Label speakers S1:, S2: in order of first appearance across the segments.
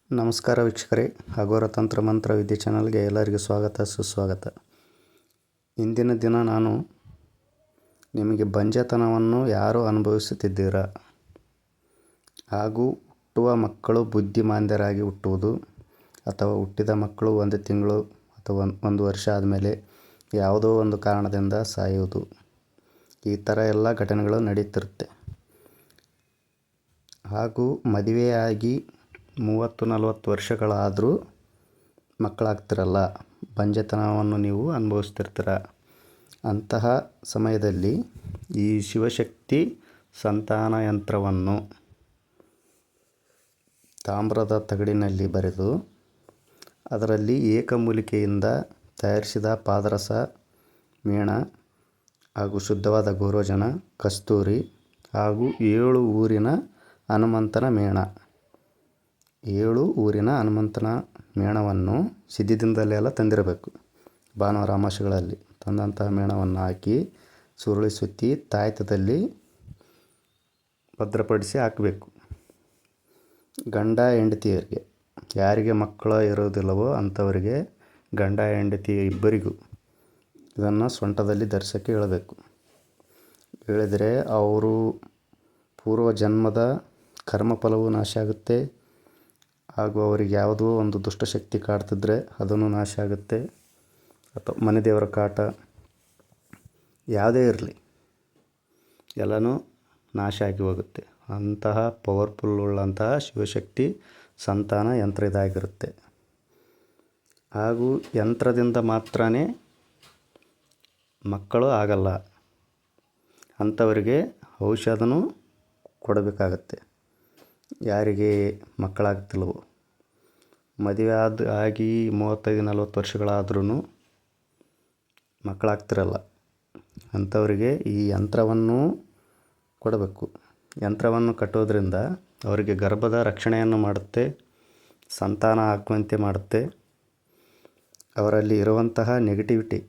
S1: ನಮಸ್ಕಾರ ವೀಕ್ಷಕರೇ, ಅಘೋರ ತಂತ್ರ ಮಂತ್ರ ವಿದ್ಯೆ ಚಾನಲ್ಗೆ ಎಲ್ಲರಿಗೂ ಸ್ವಾಗತ ಸುಸ್ವಾಗತ. ಇಂದಿನ ದಿನ ನಾನು ನಿಮಗೆ ಬಂಜೆತನವನ್ನು ಯಾರು ಅನುಭವಿಸುತ್ತಿದ್ದೀರಾ ಹಾಗೂ ಹುಟ್ಟುವ ಮಕ್ಕಳು ಬುದ್ಧಿಮಾಂದ್ಯರಾಗಿ ಹುಟ್ಟುವುದು ಅಥವಾ ಹುಟ್ಟಿದ ಮಕ್ಕಳು 1 ತಿಂಗಳು ಅಥವಾ 1 ವರ್ಷ ಆದಮೇಲೆ ಯಾವುದೋ ಒಂದು ಕಾರಣದಿಂದ ಸಾಯುವುದು, ಈ ಥರ ಎಲ್ಲ ಘಟನೆಗಳು ನಡೀತಿರುತ್ತೆ. ಹಾಗೂ ಮದುವೆಯಾಗಿ 30-40 ವರ್ಷಗಳಾದರೂ ಮಕ್ಕಳಾಗ್ತಿರಲ್ಲ, ಬಂಜೆತನವನ್ನು ನೀವು ಅನುಭವಿಸ್ತಿರ್ತೀರ. ಅಂತಹ ಸಮಯದಲ್ಲಿ ಈ ಶಿವಶಕ್ತಿ ಸಂತಾನ ಯಂತ್ರವನ್ನು ತಾಮ್ರದ ತಗಡಿನಲ್ಲಿ ಬರೆದು ಅದರಲ್ಲಿ ಏಕಮೂಲಿಕೆಯಿಂದ ತಯಾರಿಸಿದ ಪಾದರಸ, ಮೇಣ ಹಾಗೂ ಶುದ್ಧವಾದ ಗೋರೋಚನ, ಕಸ್ತೂರಿ ಹಾಗೂ 7 ಊರಿನ ಹನುಮಂತನ ಮೇಣ, 7 ಊರಿನ ಹನುಮಂತನ ಮೇಣವನ್ನು ಸಿದ್ಧಿದಿಂದಲೆಲ್ಲ ತಂದಿರಬೇಕು. ಭಾನುವಾರ ಅಮಾವಾಸ್ಯೆಗಳಲ್ಲಿ ತಂದಂತಹ ಮೇಣವನ್ನು ಹಾಕಿ ಸುರುಳಿ ಸುತ್ತಿ ತಾಯ್ತದಲ್ಲಿ ಭದ್ರಪಡಿಸಿ ಹಾಕಬೇಕು. ಗಂಡ ಹೆಂಡತಿಯರಿಗೆ, ಯಾರಿಗೆ ಮಕ್ಕಳು ಇರೋದಿಲ್ಲವೋ ಅಂಥವರಿಗೆ, ಗಂಡ ಹೆಂಡತಿ ಇಬ್ಬರಿಗೂ ಇದನ್ನು ಸೊಂಟದಲ್ಲಿ ಧರಿಸೋಕ್ಕೆ ಹೇಳಬೇಕು. ಹೇಳಿದರೆ ಅವರು ಪೂರ್ವ ಜನ್ಮದ ಕರ್ಮಫಲವೂ ನಾಶ ಆಗುತ್ತೆ ಹಾಗೂ ಅವರಿಗೆ ಯಾವುದೋ ಒಂದು ದುಷ್ಟಶಕ್ತಿ ಕಾಡ್ತಿದ್ರೆ ಅದನ್ನು ನಾಶ ಆಗುತ್ತೆ. ಅಥವಾ ಮನೆ ದೇವರ ಕಾಟ ಯಾವುದೇ ಇರಲಿ ಎಲ್ಲನೂ ನಾಶ ಆಗಿ ಹೋಗುತ್ತೆ. ಅಂತಹ ಪವರ್ಫುಲ್ ಉಳ್ಳಂತಹ ಶಿವಶಕ್ತಿ ಸಂತಾನ ಯಂತ್ರ ಇದಾಗಿರುತ್ತೆ. ಹಾಗೂ ಯಂತ್ರದಿಂದ ಮಾತ್ರ ಮಕ್ಕಳು ಆಗಲ್ಲ, ಅಂಥವರಿಗೆ ಔಷಧನೂ ಕೊಡಬೇಕಾಗತ್ತೆ. ಯಾರಿಗೆ ಮಕ್ಕಳಾಗ್ತಿಲ್ವೋ, ಮದುವೆ ಆಗಿ 35-40 ವರ್ಷಗಳಾದ್ರೂ ಮಕ್ಕಳಾಗ್ತಿರಲ್ಲ, ಅಂಥವರಿಗೆ ಈ ಯಂತ್ರವನ್ನು ಕೊಡಬೇಕು. ಯಂತ್ರವನ್ನು ಕಟ್ಟೋದ್ರಿಂದ ಅವರಿಗೆ ಗರ್ಭದ ರಕ್ಷಣೆಯನ್ನು ಮಾಡುತ್ತೆ, ಸಂತಾನ ಆಗುವಂತೆ ಮಾಡುತ್ತೆ. ಅವರಲ್ಲಿ ಇರುವಂತಹ ನೆಗೆಟಿವಿಟಿ,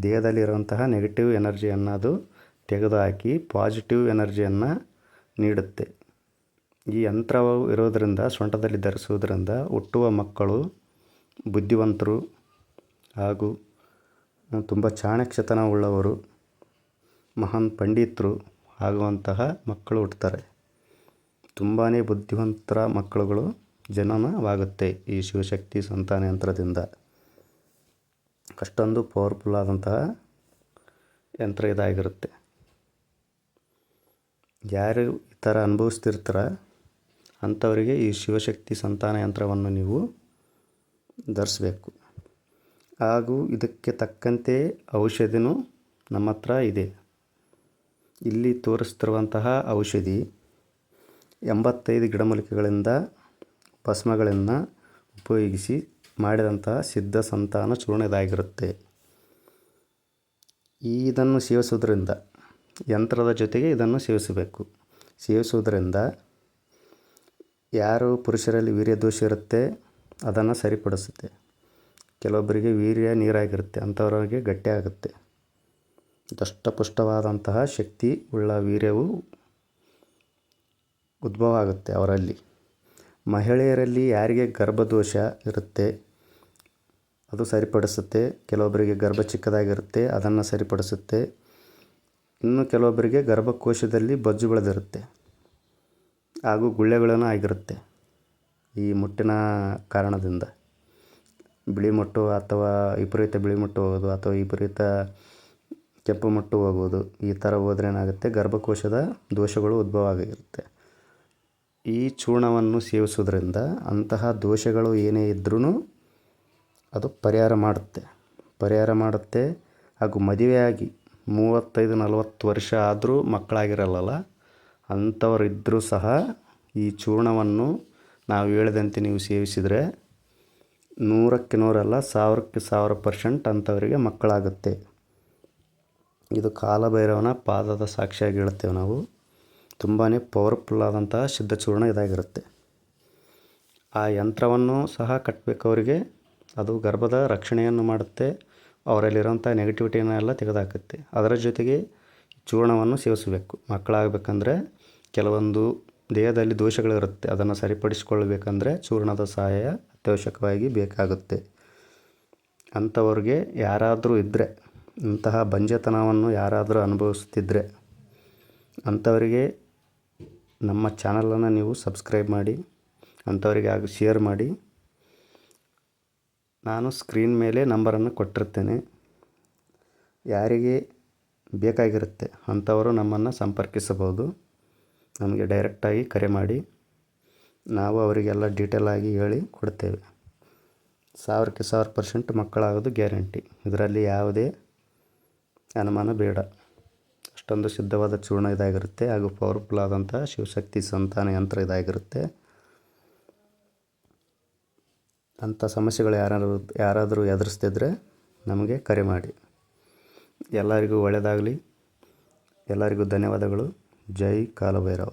S1: ದೇಹದಲ್ಲಿ ಇರುವಂತಹ ನೆಗೆಟಿವ್ ಎನರ್ಜಿಯನ್ನು ಅದು ತೆಗೆದುಹಾಕಿ ಪಾಸಿಟಿವ್ ಎನರ್ಜಿಯನ್ನು ನೀಡುತ್ತೆ. ಈ ಯಂತ್ರವು ಇರೋದರಿಂದ, ಸೊಂಟದಲ್ಲಿ ಧರಿಸುವುದರಿಂದ ಹುಟ್ಟುವ ಮಕ್ಕಳು ಬುದ್ಧಿವಂತರು ಹಾಗೂ ತುಂಬ ಚಾಣಾಕ್ಷತನ ಉಳ್ಳವರು, ಮಹಾನ್ ಪಂಡಿತರು ಆಗುವಂತಹ ಮಕ್ಕಳು ಹುಟ್ಟುತ್ತಾರೆ. ತುಂಬಾ ಬುದ್ಧಿವಂತರ ಮಕ್ಕಳುಗಳು ಜನನವಾಗುತ್ತೆ ಈ ಶಿವಶಕ್ತಿ ಸಂತಾನ ಯಂತ್ರದಿಂದ. ಅಷ್ಟೊಂದು ಪವರ್ಫುಲ್ ಆದಂತಹ ಯಂತ್ರ ಇದಾಗಿರುತ್ತೆ. ಯಾರು ಈ ಥರ ಅನುಭವಿಸ್ತಿರ್ತಾರ ಅಂಥವರಿಗೆ ಈ ಶಿವಶಕ್ತಿ ಸಂತಾನ ಯಂತ್ರವನ್ನು ನೀವು ಧರಿಸ್ಬೇಕು. ಹಾಗೂ ಇದಕ್ಕೆ ತಕ್ಕಂತೆ ಔಷಧಿನೂ ನಮ್ಮ ಹತ್ರ ಇದೆ. ಇಲ್ಲಿ ತೋರಿಸ್ತಿರುವಂತಹ ಔಷಧಿ 85 ಗಿಡಮೂಲಿಕೆಗಳಿಂದ ಭಸ್ಮಗಳನ್ನು ಉಪಯೋಗಿಸಿ ಮಾಡಿದಂತಹ ಸಿದ್ಧ ಸಂತಾನ ಚೂರ್ಣ ಇದಾಗಿರುತ್ತೆ. ಇದನ್ನು ಸೇವಿಸೋದ್ರಿಂದ, ಯಂತ್ರದ ಜೊತೆಗೆ ಇದನ್ನು ಸೇವಿಸಬೇಕು. ಸೇವಿಸೋದ್ರಿಂದ ಯಾರು ಪುರುಷರಲ್ಲಿ ವೀರ್ಯ ದೋಷ ಇರುತ್ತೆ ಅದನ್ನು ಸರಿಪಡಿಸುತ್ತೆ. ಕೆಲವೊಬ್ಬರಿಗೆ ವೀರ್ಯ ನೀರಾಗಿರುತ್ತೆ, ಅಂಥವರಿಗೆ ಗಟ್ಟಿಯಾಗುತ್ತೆ. ದಷ್ಟಪುಷ್ಟವಾದಂತಹ ಶಕ್ತಿ ಉಳ್ಳ ವೀರ್ಯವು ಉದ್ಭವ ಆಗುತ್ತೆ ಅವರಲ್ಲಿ. ಮಹಿಳೆಯರಲ್ಲಿ ಯಾರಿಗೆ ಗರ್ಭದೋಷ ಇರುತ್ತೆ ಅದು ಸರಿಪಡಿಸುತ್ತೆ. ಕೆಲವೊಬ್ಬರಿಗೆ ಗರ್ಭ ಚಿಕ್ಕದಾಗಿರುತ್ತೆ, ಅದನ್ನು ಸರಿಪಡಿಸುತ್ತೆ. ಇನ್ನು ಕೆಲವೊಬ್ಬರಿಗೆ ಗರ್ಭಕೋಶದಲ್ಲಿ ಬೊಜ್ಜು ಬೆಳೆದಿರುತ್ತೆ ಹಾಗೂ ಗುಳ್ಳೆಗಳನ್ನು ಆಗಿರುತ್ತೆ ಈ ಮುಟ್ಟಿನ ಕಾರಣದಿಂದ. ಬಿಳಿ ಮುಟ್ಟು ಅಥವಾ ವಿಪರೀತ ಬಿಳಿ ಮುಟ್ಟು ಹೋಗೋದು ಅಥವಾ ವಿಪರೀತ ಕೆಂಪು ಮುಟ್ಟು ಹೋಗೋದು, ಈ ಥರ ಹೋದ್ರೆ ಏನಾಗುತ್ತೆ, ಗರ್ಭಕೋಶದ ದೋಷಗಳು ಉದ್ಭವ ಆಗಿರುತ್ತೆ. ಈ ಚೂರ್ಣವನ್ನು ಸೇವಿಸೋದ್ರಿಂದ ಅಂತಹ ದೋಷಗಳು ಏನೇ ಇದ್ರೂ ಅದು ಪರಿಹಾರ ಮಾಡುತ್ತೆ. ಹಾಗೂ ಮದುವೆಯಾಗಿ 35-40 ವರ್ಷ ಆದರೂ ಮಕ್ಕಳಾಗಿರಲ್ಲ ಅಂಥವರಿದ್ದರೂ ಸಹ ಈ ಚೂರ್ಣವನ್ನು ನಾವು ಹೇಳಿದಂತೆ ನೀವು ಸೇವಿಸಿದರೆ 100ಕ್ಕೆ 100 ಅಲ್ಲ, 1000ಕ್ಕೆ 1000% ಅಂಥವರಿಗೆ ಮಕ್ಕಳಾಗುತ್ತೆ. ಇದು ಕಾಲಭೈರವನ ಪಾದದ ಸಾಕ್ಷಿಯಾಗಿ ಹೇಳ್ತೇವೆ ನಾವು. ತುಂಬಾ ಪವರ್ಫುಲ್ ಆದಂತಹ ಸಿದ್ಧ ಚೂರ್ಣ ಇದಾಗಿರುತ್ತೆ. ಆ ಯಂತ್ರವನ್ನು ಸಹ ಕಟ್ಟಬೇಕು ಅವರಿಗೆ. ಅದು ಗರ್ಭದ ರಕ್ಷಣೆಯನ್ನು ಮಾಡುತ್ತೆ, ಅವರಲ್ಲಿರೋಂಥ ನೆಗೆಟಿವಿಟಿನೆಲ್ಲ ತೆಗೆದುಹಾಕುತ್ತೆ. ಅದರ ಜೊತೆಗೆ ಚೂರ್ಣವನ್ನು ಸೇವಿಸಬೇಕು. ಮಕ್ಕಳಾಗಬೇಕಂದ್ರೆ ಕೆಲವೊಂದು ದೇಹದಲ್ಲಿ ದೋಷಗಳಿರುತ್ತೆ, ಅದನ್ನು ಸರಿಪಡಿಸಿಕೊಳ್ಳಬೇಕಂದ್ರೆ ಚೂರ್ಣದ ಸಹಾಯ ಅತ್ಯವಶ್ಯಕವಾಗಿ ಬೇಕಾಗುತ್ತೆ. ಅಂಥವ್ರಿಗೆ ಯಾರಾದರೂ ಇದ್ದರೆ, ಇಂತಹ ಬಂಜೆತನವನ್ನು ಯಾರಾದರೂ ಅನುಭವಿಸ್ತಿದ್ರೆ ಅಂಥವರಿಗೆ ನಮ್ಮ ಚಾನಲನ್ನು ನೀವು ಸಬ್ಸ್ಕ್ರೈಬ್ ಮಾಡಿ, ಅಂಥವರಿಗೆ ಹಾಗೂ ಶೇರ್ ಮಾಡಿ. ನಾನು ಸ್ಕ್ರೀನ್ ಮೇಲೆ ನಂಬರನ್ನು ಕೊಟ್ಟಿರ್ತೇನೆ. ಯಾರಿಗೆ ಬೇಕಾಗಿರುತ್ತೆ ಅಂಥವರು ನಮ್ಮನ್ನು ಸಂಪರ್ಕಿಸಬಹುದು. ನಮಗೆ ಡೈರೆಕ್ಟಾಗಿ ಕರೆ ಮಾಡಿ, ನಾವು ಅವರಿಗೆಲ್ಲ ಡೀಟೇಲಾಗಿ ಹೇಳಿ ಕೊಡ್ತೇವೆ. 1000% ಮಕ್ಕಳಾಗೋದು ಗ್ಯಾರಂಟಿ. ಇದರಲ್ಲಿ ಯಾವುದೇ ಅನುಮಾನ ಬೇಡ. ಅಷ್ಟೊಂದು ಸಿದ್ಧವಾದ ಚೂರ್ಣ ಇದಾಗಿರುತ್ತೆ ಹಾಗೂ ಪವರ್ಫುಲ್ ಆದಂಥ ಶಿವಶಕ್ತಿ ಸಂತಾನ ಯಂತ್ರ ಇದಾಗಿರುತ್ತೆ. ಅಂಥ ಸಮಸ್ಯೆಗಳು ಯಾರಾದರೂ ಎದುರಿಸ್ತಿದ್ರೆ ನಮಗೆ ಕರೆ ಮಾಡಿ. ಎಲ್ಲರಿಗೂ ಒಳ್ಳೆಯದಾಗಲಿ. ಎಲ್ಲರಿಗೂ ಧನ್ಯವಾದಗಳು. ಜೈ ಕಾಲಭೈರವ.